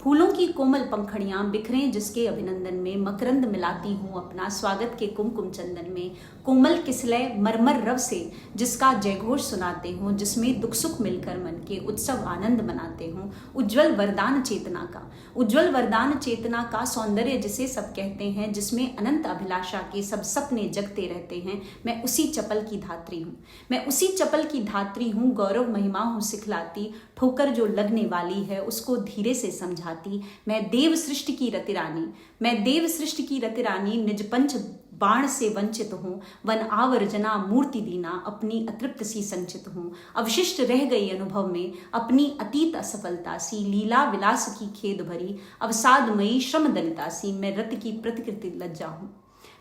फूलों की कोमल पंखड़ियां बिखरें जिसके अभिनंदन में, मकरंद मिलाती हूँ अपना स्वागत के कुमकुम चंदन में। कोमल किसलय मरमर रव से जिसका जयघोष सुनाते हूँ, जिसमें दुख सुख मिलकर मन के उत्सव आनंद मनाते हूँ। उज्ज्वल वरदान चेतना का, उज्ज्वल वरदान चेतना का सौंदर्य जिसे सब कहते हैं, जिसमें अनंत अभिलाषा के सब सपने जगते रहते हैं। मैं उसी चपल की धात्री हूँ, मैं उसी चपल की धात्री हूँ। गौरव महिमा हूँ सिखलाती, ठोकर जो लगने वाली है उसको धीरे से समझाती। मैं देव सृष्टि की रतिरानी, मैं देव सृष्टि की रतिरानी, निज पंच बाण से वंचित हूँ। वन आवर्जना मूर्ति दीना, अपनी अतृप्त सी संचित हूँ। अवशिष्ट रह गई अनुभव में अपनी अतीत असफलता सी, लीला विलास की खेद भरी अवसादमयी श्रम दलिता सी। मैं रत की प्रतिकृति लज्जा हूँ,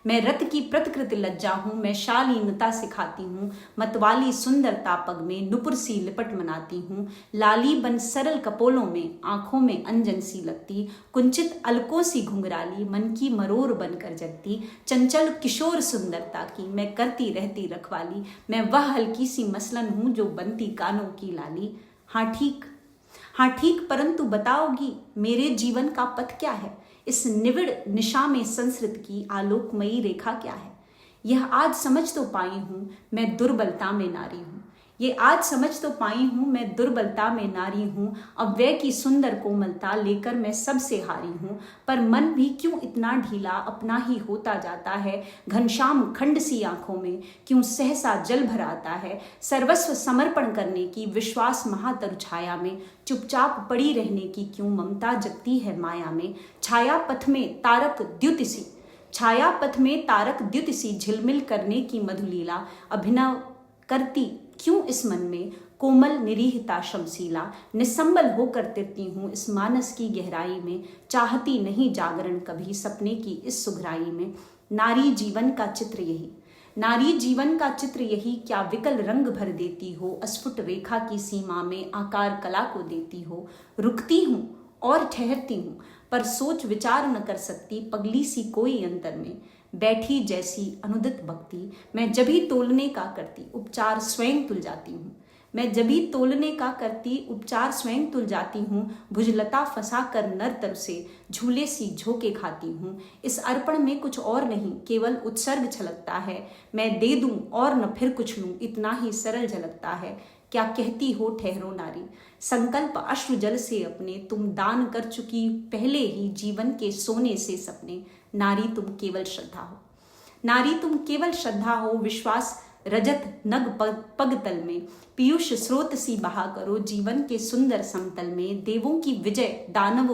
मैं रत की प्रतिकृति लज्जा हूँ। मैं शालीनता सिखाती हूँ, मतवाली सुंदरता पग में नुपुर सी लिपट मनाती हूँ। लाली बन सरल कपोलों में, आंखों में अंजन सी लगती, कुंचित अलकों सी घुंघराली, मन की मरोर बनकर जगती। चंचल किशोर सुंदरता की मैं करती रहती रखवाली, मैं वह हल्की सी मसलन हूँ जो बनती कानों की लाली। हाँ ठीक, हाँ ठीक, परंतु बताओगी मेरे जीवन का पथ क्या है? इस निविड़ निशा में संस्कृत की आलोकमयी रेखा क्या है? यह आज समझ तो पाई हूँ मैं दुर्बलता में नारी हूँ, ये आज समझ तो पाई हूँ मैं दुर्बलता में नारी हूँ। अव्यय की सुंदर कोमलता लेकर मैं सबसे हारी हूँ, पर मन भी क्यों इतना ढीला अपना ही होता जाता है। घनश्याम खंड सी आंखों में क्यों सहसा जल भर आता है। सर्वस्व समर्पण करने की विश्वास महातरु छाया में, चुपचाप पड़ी रहने की क्यों ममता जगती है माया में। छाया पथ में तारक द्युति सी, छाया पथ में तारक द्युति सी झिलमिल करने की मधुलीला अभिनव करती क्यों इस मन में। कोमल निरीहता शमशीला निसंबल होकर तिरती हूँ इस मानस की गहराई में। चाहती नहीं जागरण कभी सपने की इस सुघराई में। नारी जीवन का चित्र यही, नारी जीवन का चित्र यही, क्या विकल रंग भर देती हो। अस्फुट रेखा की सीमा में आकार कला को देती हो। रुकती हूँ और ठहरती हूँ पर सोच विचार न कर सकती, पगली सी कोई अंतर में बैठी जैसी अनुदित भक्ति। मैं जभी तोलने का करती उपचार स्वयं तुल जाती हूँ, मैं जभी तोलने का करती उपचार स्वयं तुल जाती हूँ। भुजलता फंसा कर नर तर से झूले सी झोंके खाती हूँ। इस अर्पण में कुछ और नहीं केवल उत्सर्ग छलकता है। मैं दे दूं और न फिर कुछ लूं इतना ही सरल झलकता है। क्या कहती हो ठहरो नारी, संकल्प अश्रु जल से अपने, तुम दान कर चुकी पहले ही जीवन के सोने से सपने। नारी तुम केवल श्रद्धा हो, नारी तुम केवल श्रद्धा हो। विश्वास रजत नग पग तल में पीयूष स्रोत सी बहा करो जीवन के सुंदर समतल में। देवों की विजय दानवों